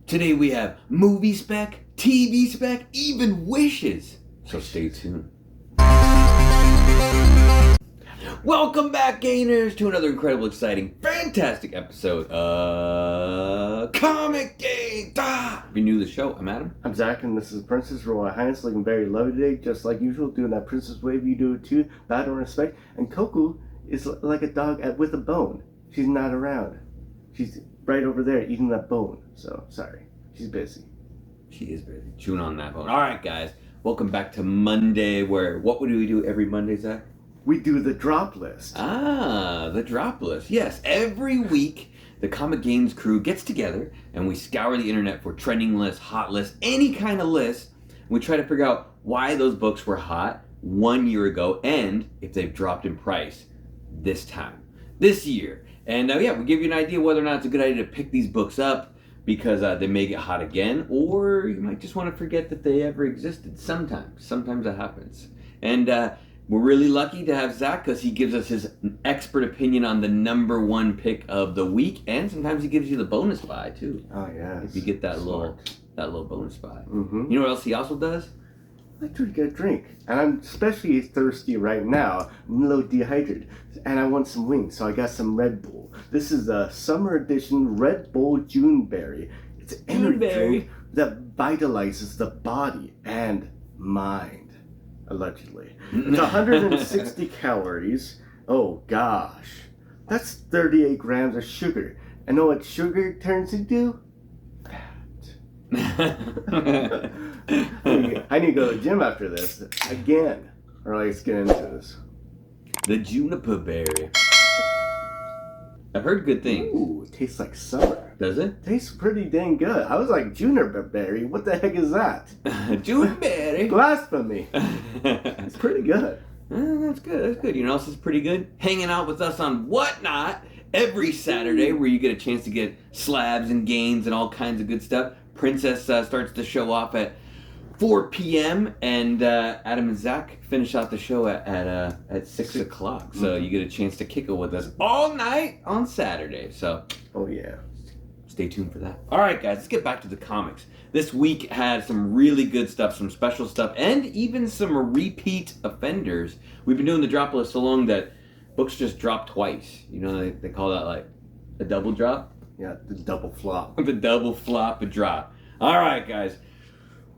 Today we have movie spec, TV spec, even wishes. So stay tuned. Welcome back, Gainers, to another incredible, exciting, fantastic episode of ComicGains. If you're new to the show, I'm Adam. I'm Zach, and this is Princess Royal Highness, looking very lovely today, just like usual, doing that princess wave. You do it too, bow and respect. And Coco is like a dog with a bone. She's not around. She's right over there eating that bone. So, sorry. She's busy. She is busy chewing on that bone. All right, guys. Welcome back to Monday, where what do we do every Monday, Zach? We do the drop list. The drop list. Yes, every week the ComicGains crew gets together and we scour the internet for trending lists, hot lists, any kind of list. We try to figure out why those books were hot 1 year ago and if they've dropped in price this year. And we give you an idea whether or not it's a good idea to pick these books up because they may get hot again, or you might just want to forget that they ever existed. Sometimes that happens. And we're really lucky to have Zach because he gives us his expert opinion on the number one pick of the week, and sometimes he gives you the bonus buy too. Oh yeah. If you get that little bonus buy. Mm-hmm. You know what else he also does? I like to get a drink, and I'm especially thirsty right now. I'm a little dehydrated, and I want some wings, so I got some Red Bull. This is a summer edition Red Bull Juneberry. It's an energy drink that vitalizes the body and mind. Allegedly. It's 160 calories. Oh gosh. That's 38 grams of sugar. And know what sugar turns into? Fat. I need to go to the gym after this. Again. Alright, let's get into this. The juniper berry. I've heard good things. Ooh, it tastes like summer. Does it? Tastes pretty dang good. I was like, juniper berry? What the heck is that? Juneberry. Blasphemy. It's pretty good. That's good. You know what else is pretty good? Hanging out with us on Whatnot every Saturday, where you get a chance to get slabs and gains and all kinds of good stuff. Princess starts the show off at 4 p.m. and Adam and Zach finish out the show at 6 o'clock. So you get a chance to kick it with us all night on Saturday. So oh yeah, stay tuned for that. All right, guys, let's get back to the comics. This week had some really good stuff, some special stuff, and even some repeat offenders. We've been doing the drop list so long that books just drop twice. You know, they call that like a double drop. Yeah, the double flop. The double flop a drop. All right, guys.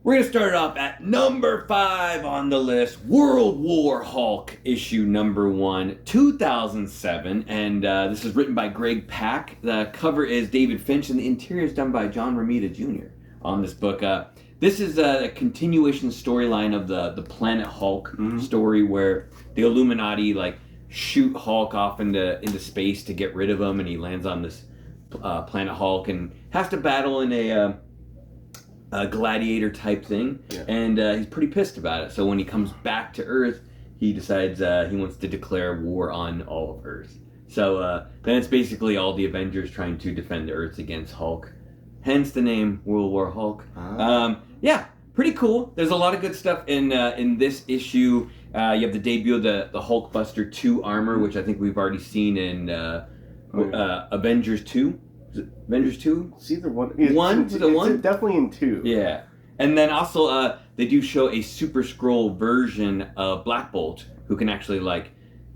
We're going to start it off at number 5 on the list, World War Hulk, issue number 1, 2007. And this is written by Greg Pak. The cover is David Finch, and the interior is done by John Romita Jr. on this book. This is a continuation storyline of the Planet Hulk story, where the Illuminati shoot Hulk off into space to get rid of him, and he lands on this Planet Hulk and has to battle in a gladiator type thing, and he's pretty pissed about it. So when he comes back to Earth, he decides he wants to declare war on all of Earth. So then it's basically all the Avengers trying to defend the Earth against Hulk. Hence the name World War Hulk. Pretty cool. There's a lot of good stuff in this issue. You have the debut of the Hulkbuster 2 armor, which I think we've already seen in Avengers 2. Avengers 2? It's either one. It's definitely in 2. Yeah. And then also they do show a Super Skrull version of Black Bolt, who can actually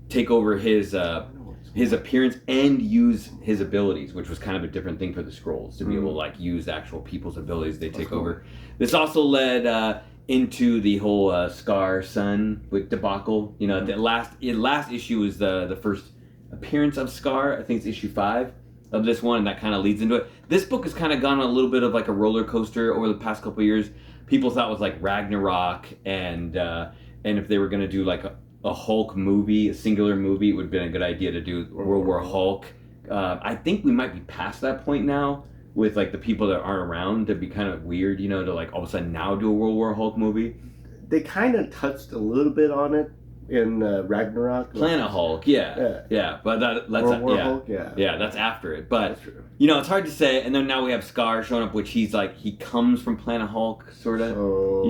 take over his appearance and use his abilities, which was kind of a different thing for the Skrulls, to be able to use actual people's abilities they take over. This also led into the whole Scar Son with debacle. You know, the last issue was the first appearance of Scar. I think it's issue 5 of this one, and that kind of leads into it. This book has kind of gone on a little bit of a roller coaster over the past couple of years. People thought it was Ragnarok, and if they were going to do a Hulk movie, a singular movie, it would have been a good idea to do World War Hulk. I think we might be past that point now with the people that aren't around. To be kind of weird, to all of a sudden now do a World War Hulk movie. They kind of touched a little bit on it in Ragnarok. Planet Hulk, yeah. But that's World War Hulk, yeah, that's after it. But that's true. It's hard to say. And then now we have Scar showing up, which he's he comes from Planet Hulk, sort of. Oh.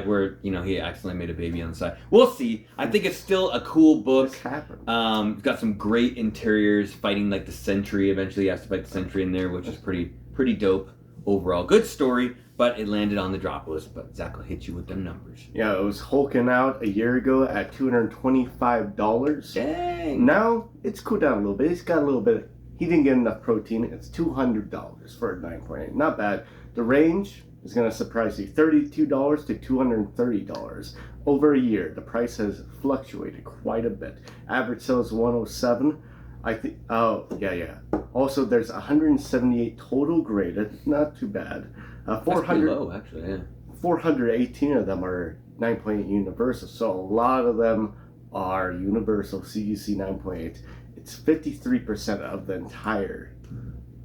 Where he accidentally made a baby on the side. We'll see. I think it's still a cool book. This happened. It's got some great interiors, fighting the Sentry. Eventually, he has to fight the Sentry in there, which is pretty dope. overall good story, but it landed on the drop list. But Zach will hit you with them numbers. Yeah, it was hulking out a year ago at $225. Dang. Now it's cooled down a little bit. He's got a little bit. He didn't get enough protein. It's $200 for a 9.8. Not bad. The range is going to surprise you. $32 to $230 over a year. The price has fluctuated quite a bit. Average sales 107. I think. Oh yeah. Also, there's 178 total graded. Not too bad. 400. That's pretty low, actually. Yeah. 418 of them are 9.8 universal. So a lot of them are universal CGC 9.8. It's 53% of the entire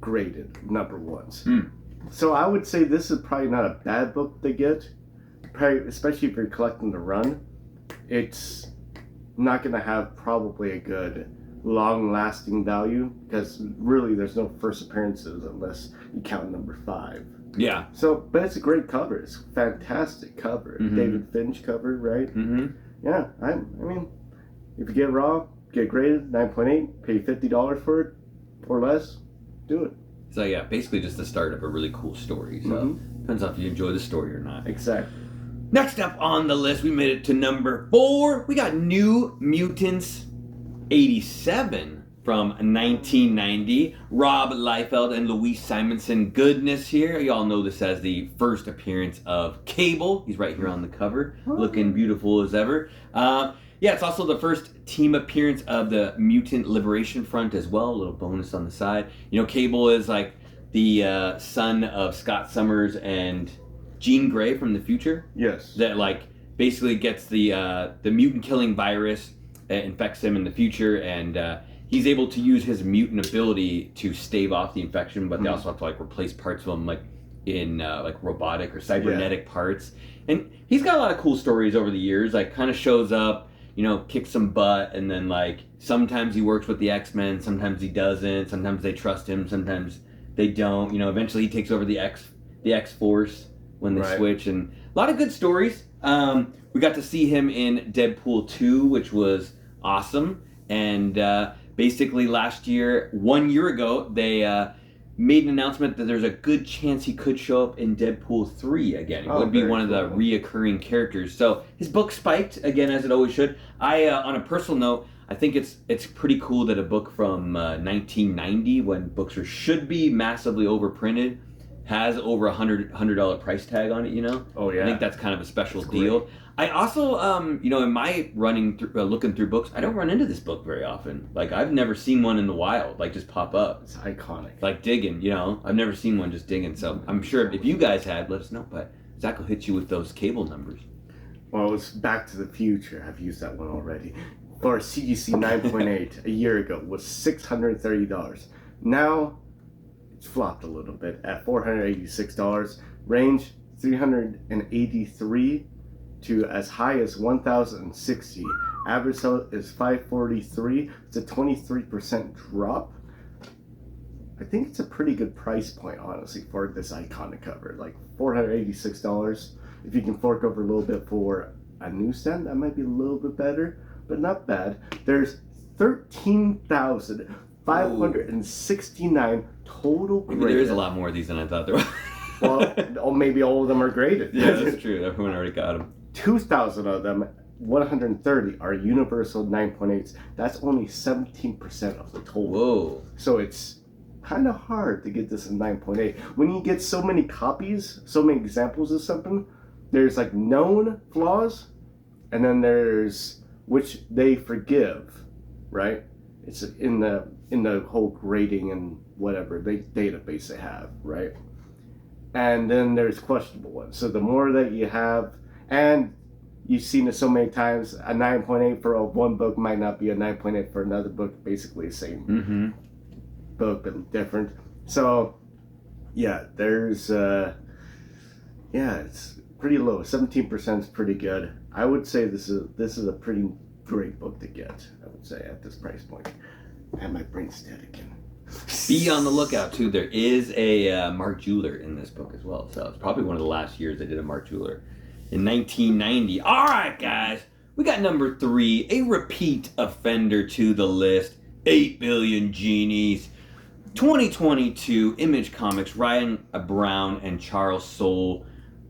graded number ones. So I would say this is probably not a bad book to get, probably, especially if you're collecting the run. It's not going to have probably a good long-lasting value because really there's no first appearances unless you count number 5. Yeah. So, but it's a great cover. It's a fantastic cover. David Finch cover, right? Yeah. I mean, if you get raw, get graded 9.8, pay $50 for it or less, do it. So yeah, basically just the start of a really cool story. So depends on if you enjoy the story or not. Exactly. Next up on the list, we made it to number 4. We got New Mutants 87 from 1990. Rob Liefeld and Louise Simonson goodness here. You all know this as the first appearance of Cable. He's right here on the cover, looking beautiful as ever. Yeah, it's also the first team appearance of the Mutant Liberation Front as well. A little bonus on the side. You know, Cable is like the son of Scott Summers and Jean Grey from the future. Yes. That like basically gets the mutant killing virus, infects him in the future, and he's able to use his mutant ability to stave off the infection. But they also have to like replace parts of him like in like robotic or cybernetic parts. And he's got a lot of cool stories over the years. Like kind of shows up, you know, kicks some butt, and then like sometimes he works with the X-Men, sometimes he doesn't, sometimes they trust him, sometimes they don't. You know, eventually he takes over the X-Force when they switch, and a lot of good stories. We got to see him in Deadpool 2, which was awesome, and basically last year, 1 year ago, they made an announcement that there's a good chance he could show up in Deadpool 3 again. He would be one of the reoccurring characters. So his book spiked, again, as it always should. I, on a personal note, I think it's pretty cool that a book from 1990, when books should be massively overprinted, has over $100 price tag on it, you know? Oh, yeah. I think that's kind of a special deal. Great. I also, you know, in my looking through books, I don't run into this book very often. Like, I've never seen one in the wild, like, just pop up. It's iconic. Like, digging, you know? I've never seen one just digging. So I'm sure if you guys had, let us know. But Zach will hit you with those Cable numbers. Well, it's Back to the Future. I've used that one already. For CGC 9.8 a year ago was $630. Now, it's flopped a little bit at $486. Range 383 to as high as 1,060. Average sale is 543. It's a 23% drop. I think it's a pretty good price point, honestly, for this iconic cover. Like $486. If you can fork over a little bit for a newsstand, that might be a little bit better, but not bad. There's 13,569 total graded. Maybe there is a lot more of these than I thought there was. Well, maybe all of them are graded. Yeah, that's true. Everyone already got them. 2,000 of them, 130 are universal 9.8s. That's only 17% of the total. Whoa. So it's kind of hard to get this in 9.8. When you get so many copies, so many examples of something, there's like known flaws, and then there's which they forgive, right? It's in the whole grading and whatever database they have, right? And then there's questionable ones. So the more that you have, and you've seen it so many times, a 9.8 for one book might not be a 9.8 for another book, basically the same book, but different. So, yeah, there's, it's pretty low. 17% is pretty good. I would say this is a pretty great book to get, I would say, at this price point. And my brain's dead again. Be on the lookout, too. There is a Mark Jeweler in this book as well. So it's probably one of the last years they did a Mark Jeweler. In 1990. All right, guys. We got number 3, a repeat offender to the list. 8 Billion Genies. 2022 Image Comics, Ryan Brown and Charles Soule,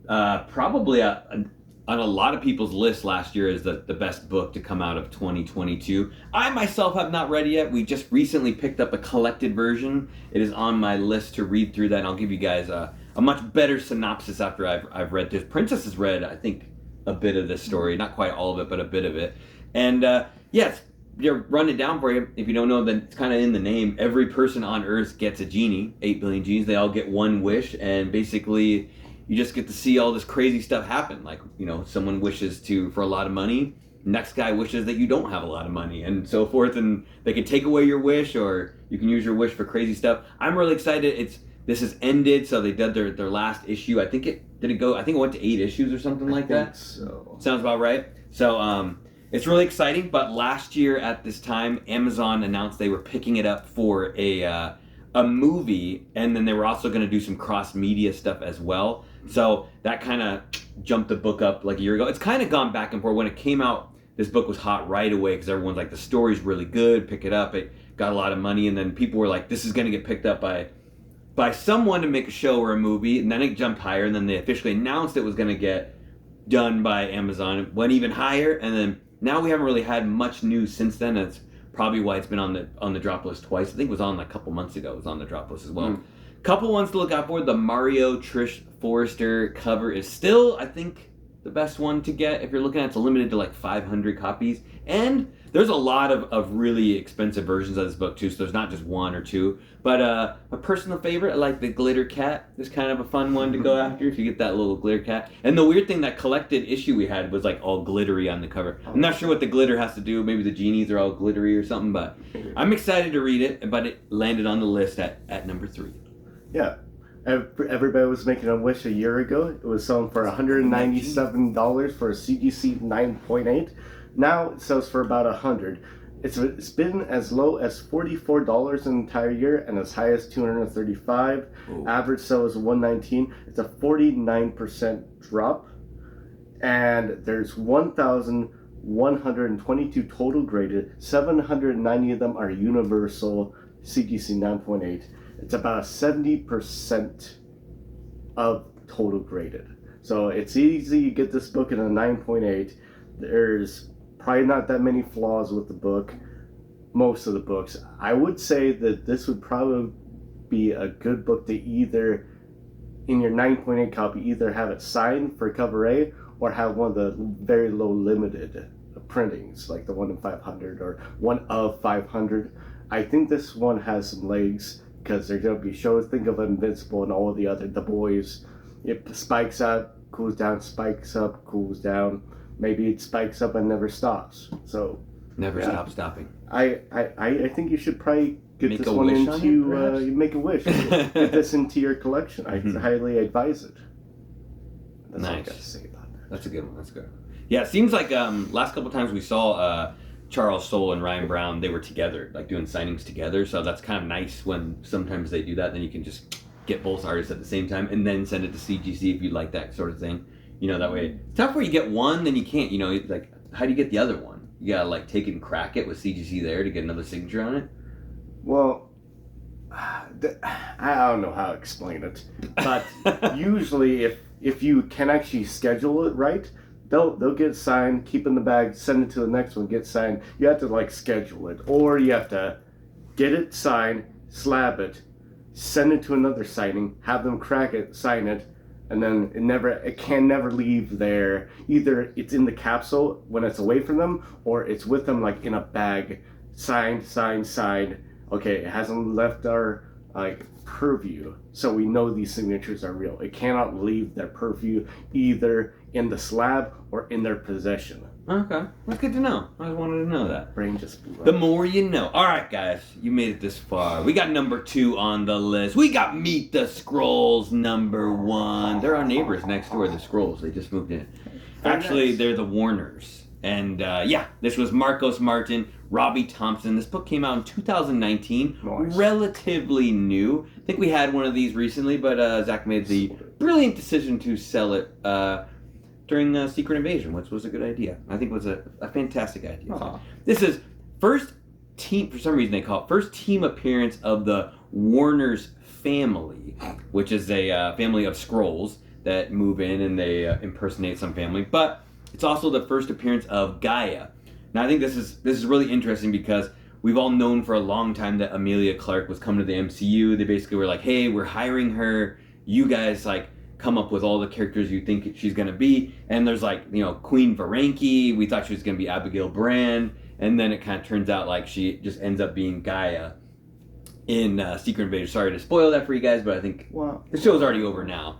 probably on a lot of people's list last year as the best book to come out of 2022. I myself have not read it yet. We just recently picked up a collected version. It is on my list to read through that, and I'll give you guys a much better synopsis after I've read this. Princess has read, I think, a bit of this story. Not quite all of it, but a bit of it. And yes, run it down for you. If you don't know, then it's kind of in the name. Every person on Earth gets a genie, 8 billion genies. They all get one wish, and basically you just get to see all this crazy stuff happen. Like, someone wishes for a lot of money. Next guy wishes that you don't have a lot of money, and so forth. And they can take away your wish, or you can use your wish for crazy stuff. I'm really excited. This has ended, so they did their last issue. I think it went to 8 issues or something like that. So sounds about right. So it's really exciting. But last year at this time, Amazon announced they were picking it up for a movie, and then they were also going to do some cross media stuff as well. So that kind of jumped the book up like a year ago. It's kind of gone back and forth. When it came out, this book was hot right away because everyone's like, the story's really good, pick it up. It got a lot of money, and then people were like, this is going to get picked up by someone to make a show or a movie, and then it jumped higher, and then they officially announced it was going to get done by Amazon. It went even higher, and then now we haven't really had much news since then. That's probably why it's been on the drop list twice. I think it was on a couple months ago. It was on the drop list as well. Couple ones to look out for. The Mario Trish Forrester cover is still, I think, the best one to get. If you're looking at it's limited to like 500 copies. And there's a lot of really expensive versions of this book too, so there's not just one or two. But my personal favorite, I like the glitter cat. It's kind of a fun one to go after if you get that little glitter cat. And the weird thing, that collected issue we had was like all glittery on the cover. I'm not sure what the glitter has to do. Maybe the genies are all glittery or something, but I'm excited to read it. But it landed on the list at number 3. Yeah. Everybody was making a wish a year ago. It was selling for $197 for a CGC 9.8. Now it sells for about $100. It's been as low as $44 an entire year and as high as $235. Ooh. Average sale is $119. It's a 49% drop. And there's 1,122 total graded. 790 of them are universal CGC 9.8. It's about 70% of total graded. So it's easy to get this book in a 9.8. There's probably not that many flaws with the book, most of the books. I would say that this would probably be a good book to either, in your 9.8 copy, either have it signed for cover A or have one of the very low limited printings, like the 1 in 500 or 1 of 500. I think this one has some legs, because they're going to be shows. Think of Invincible and all of the boys. It spikes up, cools down, spikes up, cools down. Maybe it spikes up and never stops. So never stop stopping. I think you should probably get make this one into make a wish. Get this into your collection. I highly advise it. That's all I got to say about that. That's a good one. That's good. Yeah, it seems like last couple times we saw Charles Soule and Ryan Brown, they were together, like doing signings together. So that's kind of nice when sometimes they do that. Then you can just get both artists at the same time and then send it to CGC if you like that sort of thing. That way. It's tough where you get one, then you can't, like, how do you get the other one? You gotta, like, take it and crack it with CGC there to get another signature on it? Well, I don't know how to explain it. But usually if you can actually schedule it right, they'll get signed, keep in the bag, send it to the next one, get signed. You have to like schedule it, or you have to get it signed, slab it, send it to another signing, have them crack it, sign it, and then it can never leave there. Either it's in the capsule when it's away from them, or it's with them like in a bag, signed. Okay, it hasn't left our purview, so we know these signatures are real. It cannot leave their purview either in the slab or in their possession. Okay, that's good to know. I wanted to know that. Brain just blew up. The more you know. All right, guys, you made it this far. We got number 2 on the list. We got Meet the Scrolls number 1. They're our neighbors next door, the Scrolls. They just moved in. Actually, they're the Warners. And this was Marcos Martin, Robbie Thompson. This book came out in 2019. Nice. Relatively new. I think we had one of these recently, but Zach made the brilliant decision to sell it during Secret Invasion, which was a good idea. I think it was a fantastic idea. So this is first team, for some reason they call it, first team appearance of the Warner's family, which is a family of Skrulls that move in and they impersonate some family. But it's also the first appearance of Gaia. Now, I think this is really interesting because we've all known for a long time that Amelia Clark was coming to the MCU. They basically were like, hey, we're hiring her. You guys, like, come up with all the characters you think she's going to be. And there's, like, you know, Queen Varanki. We thought she was going to be Abigail Brand. And then it kind of turns out like she just ends up being Gaia in Secret Invader. Sorry to spoil that for you guys, but I think the show's already over now.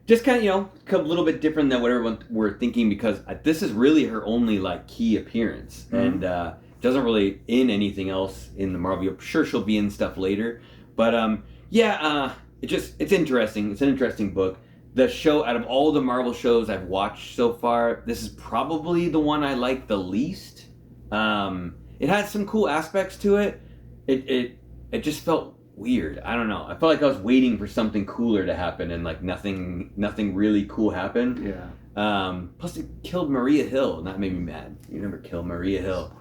Just kind of, you know, a little bit different than what everyone were thinking because this is really her only, like, key appearance. And doesn't really in anything else in the Marvel. I'm sure she'll be in stuff later. But, it's interesting. It's an interesting book. The show, out of all the Marvel shows I've watched so far, this is probably the one I like the least. It had some cool aspects to it. It just felt weird. I don't know. I felt like I was waiting for something cooler to happen, and like nothing really cool happened. Yeah. Plus, it killed Maria Hill, and that made me mad. You never kill Maria Hill.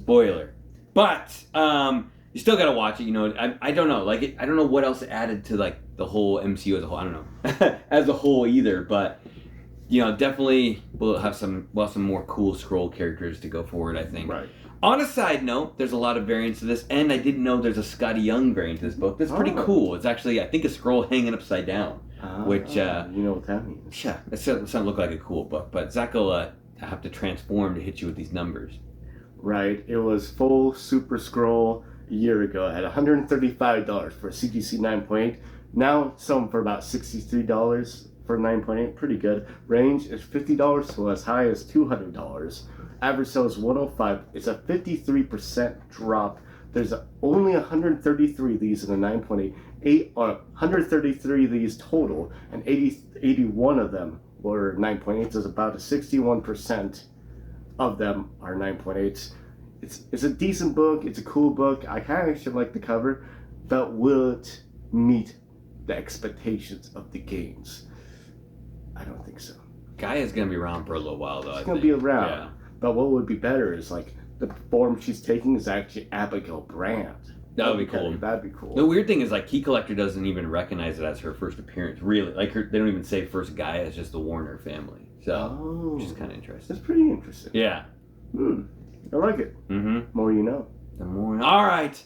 Spoiler. But you still gotta watch it. You know, I don't know. Like, I don't know what else it added to like the whole MCU as a whole. I don't know as a whole either, but. You know, definitely we'll have some more cool Skrull characters to go forward, I think. Right. On a side note, there's a lot of variants to this, and I didn't know there's a Scotty Young variant to this book. That's pretty cool. It's actually, I think, a Skrull hanging upside down, which... you know what that means. Yeah, it doesn't look like a cool book, but Zach will have to transform to hit you with these numbers. Right. It was full Super Skrull a year ago at $135 for CGC 9.8. Now selling for about $63. For 9.8, pretty good. Range is $50 to as high as $200. Average sale is 105. It's a 53% drop. There's only 133 of these in the 9.8. 133 of these total, and 81 of them were 9.8. There's about a 61% of them are 9.8s. It's a decent book. It's a cool book. I kind of actually like the cover, but will it meet the expectations of the games? I don't think so. Gaia's gonna be around for a little while, though. She's gonna be around. Yeah. But what would be better is like the form she's taking is actually Abigail Brand. That would be cool. That'd be cool. The weird thing is like Key Collector doesn't even recognize it as her first appearance. Really, like they don't even say first Gaia. It's just the Warner family. So, which is kind of interesting. That's pretty interesting. Yeah. I like it. More you know. The more. All right,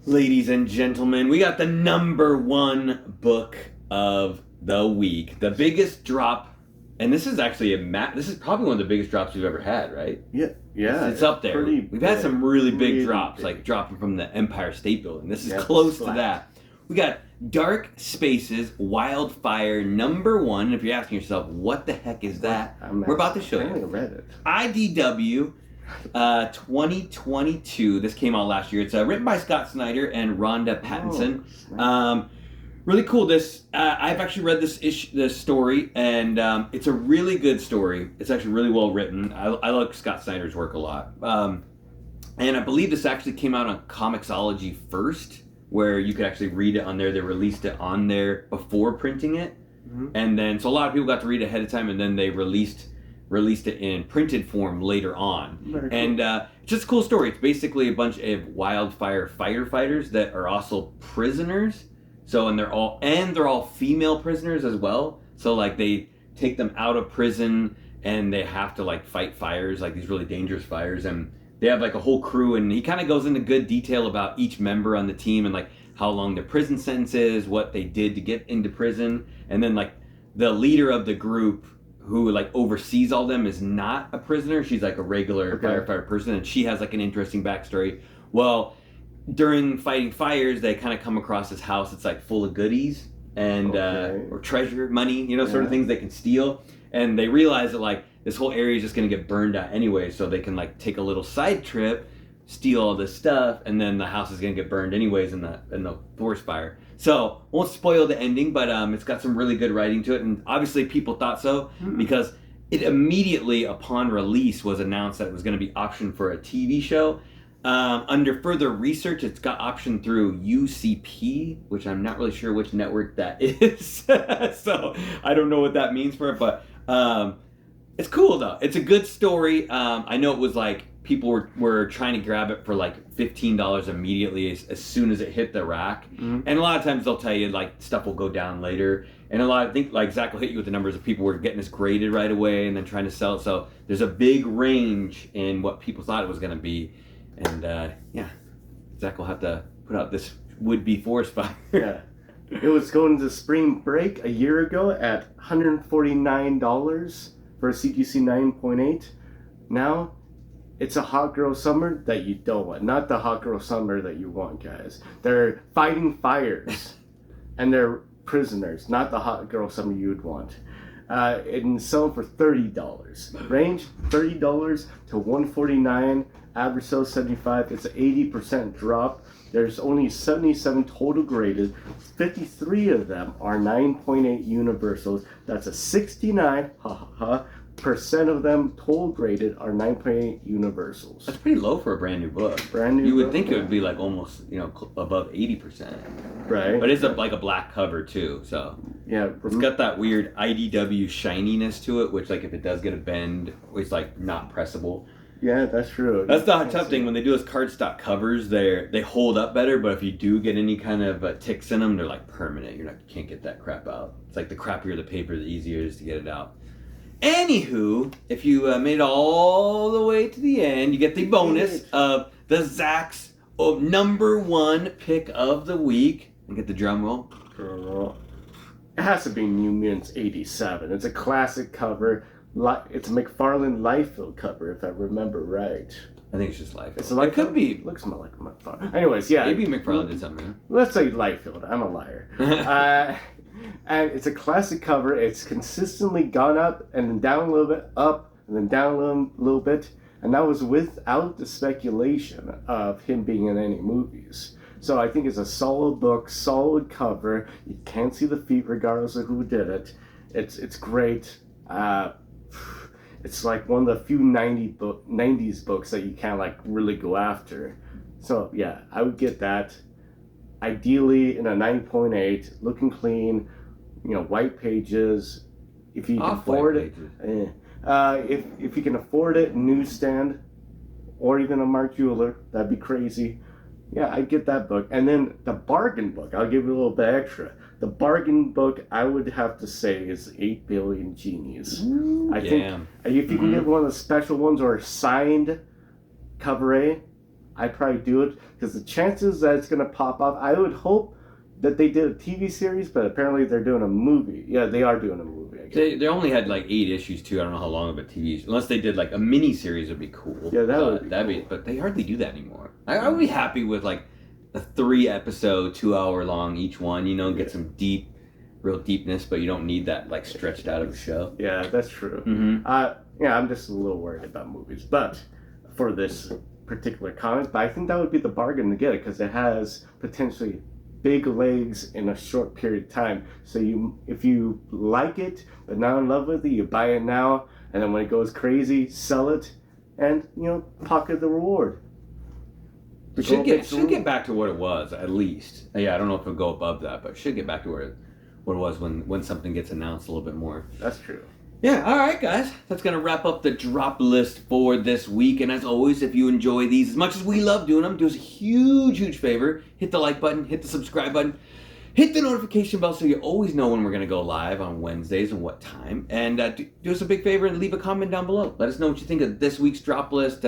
ladies and gentlemen, we got the number one book of the week, the biggest drop, and this is actually this is probably one of the biggest drops we've ever had, right? Yeah. It's up there. We've had some really big drops, like dropping from the Empire State Building. This is close to that. We got Dark Spaces Wildfire #1. If you're asking yourself, what the heck is that? We're about to show you. I read it. IDW 2022. This came out last year. It's written by Scott Snyder and Rhonda Pattinson. Really cool. I've actually read this story, and it's a really good story. It's actually really well written. I like Scott Snyder's work a lot. And I believe this actually came out on Comixology first, where you could actually read it on there. They released it on there before printing it, and then so a lot of people got to read it ahead of time, and then they released it in printed form later on. Very cool. And it's just a cool story. It's basically a bunch of wildfire firefighters that are also prisoners. So they're all female prisoners as well. So like they take them out of prison and they have to like fight fires, like these really dangerous fires, and they have like a whole crew, and he kind of goes into good detail about each member on the team and like how long their prison sentence is, what they did to get into prison, and then like the leader of the group who like oversees all them is not a prisoner. She's like a regular firefighter person, and she has like an interesting backstory. Well, during fighting fires, they kind of come across this house that's like full of goodies and or treasure, money, sort of things they can steal, and they realize that like this whole area is just going to get burned out anyway, so they can like take a little side trip, steal all this stuff, and then the house is going to get burned anyways in the forest fire. So won't spoil the ending, but it's got some really good writing to it, and obviously people thought so because it immediately upon release was announced that it was going to be optioned for a TV show. Under further research, it's got optioned through UCP, which I'm not really sure which network that is. So I don't know what that means for it, but it's cool though. It's a good story. I know it was like people were trying to grab it for like $15 immediately as soon as it hit the rack. Mm-hmm. And a lot of times they'll tell you like stuff will go down later. And I think like Zach will hit you with the numbers of people were getting this graded right away and then trying to sell it. So there's a big range in what people thought it was going to be. And yeah, Zach will have to put out this would-be forest fire. Yeah. It was going to spring break a year ago at $149 for a CGC 9.8. Now, it's a hot girl summer that you don't want. Not the hot girl summer that you want, guys. They're fighting fires. And they're prisoners. Not the hot girl summer you would want. And selling for $30. Range $30 to $149. Average sale $75. It's an 80% drop. There's only 77 total graded. 53 of them are 9.8 universals. That's a 69 percent of them total graded are 9.8 universals. That's pretty low for a brand new book. Brand new. You would book, think it would be like almost above 80%. Right. But it's like a black cover too, so yeah, it's got that weird IDW shininess to it, which like if it does get a bend, it's like not pressable. Yeah, that's true. That's the tough thing when they do those cardstock covers. They hold up better, but if you do get any kind of ticks in them, they're like permanent. You can't get that crap out. It's like the crappier the paper, the easier it is to get it out. Anywho, if you made it all the way to the end, you get the bonus of the Zach's number one pick of the week. And get the drum roll. It has to be New Mutants 87. It's a classic cover. It's a McFarlane Liefeld cover, if I remember right. I think it's just Liefeld. It's like it could be. Looks more like McFarlane. Anyways, yeah. Maybe McFarlane did something. Let's say Liefeld. I'm a liar. And it's a classic cover. It's consistently gone up and then down a little bit, up and then down a little bit. And that was without the speculation of him being in any movies. So I think it's a solid book, solid cover. You can't see the feet regardless of who did it. It's great. It's like one of the few 90s books that you can't like really go after. So yeah, I would get that. Ideally in a 9.8, looking clean, white pages. If you can afford it, if you can afford it, newsstand, or even a Mark Jeweler, that'd be crazy. Yeah, I'd get that book. And then the bargain book, I'll give you a little bit extra. The bargain book, I would have to say, is 8 Billion Genies. I think if you can get one of the special ones or a signed cover A, I'd probably do it. Because the chances that it's going to pop up, I would hope that they did a TV series, but apparently they're doing a movie. Yeah, they are doing a movie, I guess. They only had like 8 issues too. I don't know how long of a TV, unless they did like a mini series would be cool. Yeah, that'd be cool. But they hardly do that anymore. I would be happy with like a 3-episode, 2-hour long each one. Get some real deepness, but you don't need that like stretched out of a show. Yeah, that's true. Mm-hmm. I'm just a little worried about movies, but for this particular comic, but I think that would be the bargain to get it because it has potentially big legs in a short period of time. So if you like it but not in love with it, you buy it now, and then when it goes crazy, sell it, and pocket the reward. It should get back to what it was at least. Yeah, I don't know if it'll go above that, but it should get back to what it was when something gets announced a little bit more. That's true. Yeah, all right, guys. That's going to wrap up the drop list for this week. And as always, if you enjoy these as much as we love doing them, do us a huge, huge favor. Hit the like button, hit the subscribe button, hit the notification bell so you always know when we're going to go live on Wednesdays and what time. And do us a big favor and leave a comment down below. Let us know what you think of this week's drop list,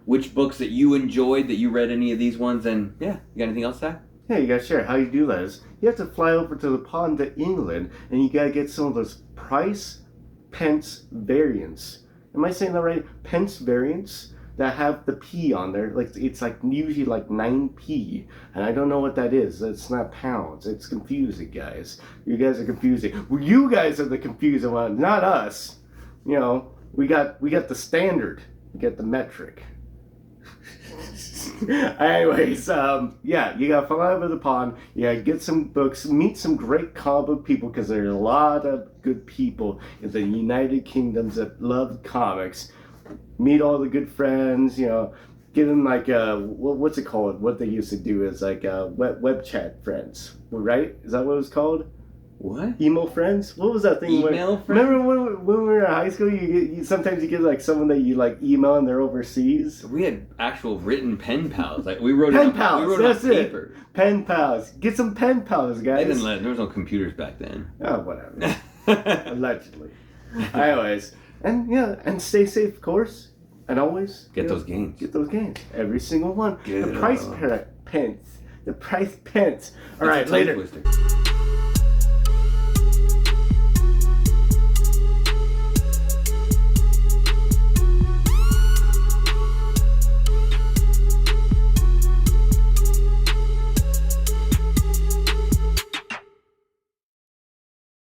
which books that you enjoyed, that you read any of these ones. And yeah, you got anything else, Zach? Yeah, you gotta share. How you do that is you have to fly over to the pond to England and you gotta get some of those pence variants. Am I saying that right? Pence variants that have the P on there. Like it's like usually like 9p, and I don't know what that is. It's not pounds. It's confusing, guys. You guys are confusing. Well, you guys are the confusing one, not us. We got the standard. We got the metric. Anyways, yeah, you gotta fly over the pond. You gotta get some books, meet some great comic book people, because there's a lot of good people in the United Kingdoms that love comics. Meet all the good friends, get in like what's it called? What they used to do is like web chat friends, right? Is that what it was called? What? Emo friends? What was that thing? Email friends? Remember when we were in high school, sometimes you get like someone that you like email and they're overseas? We had actual written pen pals. Like we wrote Pen pals, we wrote that's on it. paper. Pen pals. Get some pen pals, guys. There was no computers back then. Oh, whatever. Allegedly. Anyways, and stay safe, of course. And always Get those gains. Get those gains. Every single one. Get The price pence. The price pence. All right, later. Twister.